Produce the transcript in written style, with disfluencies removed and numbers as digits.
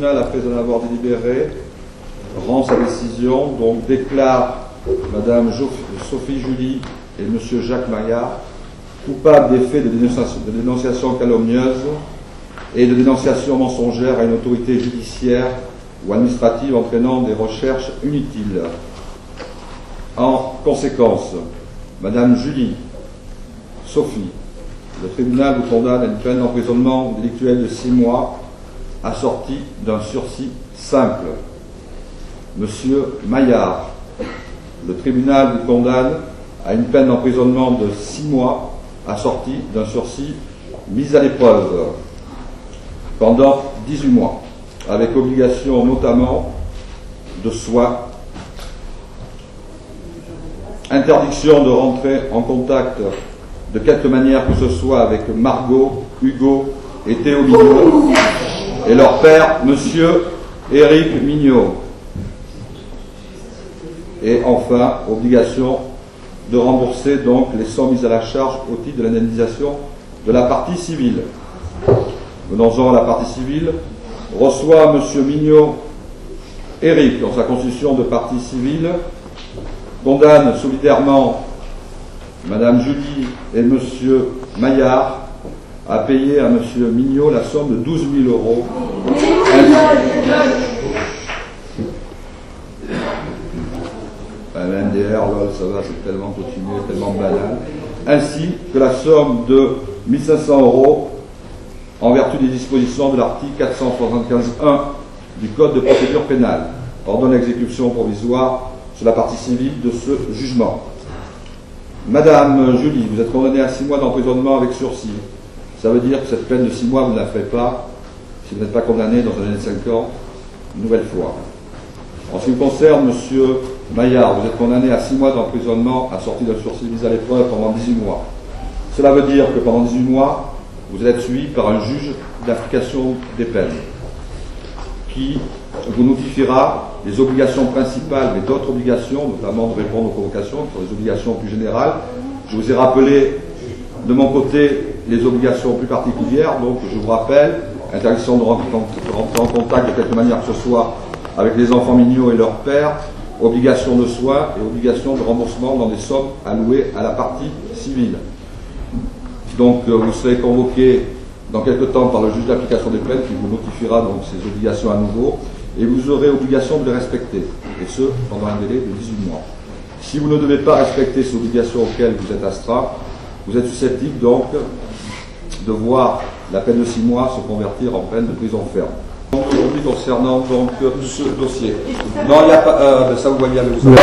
tribunal, après en avoir délibéré, rend sa décision, donc déclare Madame Sophie Julie et Monsieur Jacques Maillard coupables des faits de dénonciation calomnieuse et de dénonciation mensongère à une autorité judiciaire ou administrative entraînant des recherches inutiles. En conséquence, Madame Julie, Sophie, le tribunal vous condamne à une peine d'emprisonnement délictuel de 6 mois assortie d'un sursis simple. Monsieur Maillard, le tribunal vous condamne à une peine d'emprisonnement de 6 mois assortie d'un sursis mis à l'épreuve pendant 18 mois, avec obligation notamment de soins, interdiction de rentrer en contact de quelque manière que ce soit avec Margot, Hugo et Théo Mignot et leur père, Monsieur Éric Mignot. Et enfin, obligation de rembourser donc les sommes mises à la charge au titre de l'indemnisation de la partie civile. Venons-en à la partie civile. Reçoit Monsieur Mignot Éric dans sa constitution de partie civile, condamne solidairement Madame Julie et Monsieur Maillard à payer à Monsieur Mignot la somme de 12 000 €. MDR, lol, ça va, c'est tellement continué, tellement banal. Ainsi que la somme de 1 500 € en vertu des dispositions de l'article 475.1 du Code de procédure pénale, ordonne l'exécution provisoire sur la partie civile de ce jugement. Madame Julie, vous êtes condamnée à 6 mois d'emprisonnement avec sursis. Ça veut dire que cette peine de 6 mois, vous ne la ferez pas si vous n'êtes pas condamné dans un délai de 5 ans, une nouvelle fois. En ce qui concerne Monsieur Maillard, vous êtes condamné à 6 mois d'emprisonnement assorti d'un sursis mis à l'épreuve pendant 18 mois. Cela veut dire que pendant 18 mois, vous allez être suivi par un juge d'application des peines qui vous notifiera les obligations principales, mais d'autres obligations, notamment de répondre aux convocations, qui sont des obligations plus générales. Je vous ai rappelé de mon côté les obligations plus particulières, donc je vous rappelle, interdiction de rentrer en contact de quelque manière que ce soit avec les enfants mignons et leur père, obligation de soins et obligation de remboursement dans des sommes allouées à la partie civile. Donc vous serez convoqué dans quelque temps par le juge d'application des peines qui vous notifiera donc ces obligations à nouveau et vous aurez obligation de les respecter, et ce pendant un délai de 18 mois. Si vous ne devez pas respecter ces obligations auxquelles vous êtes astreint, vous êtes susceptible donc de voir la peine de 6 mois se convertir en peine de prison ferme. Donc aujourd'hui concernant donc ce dossier. Non, il n'y a pas. Ça vous voyez avec vous.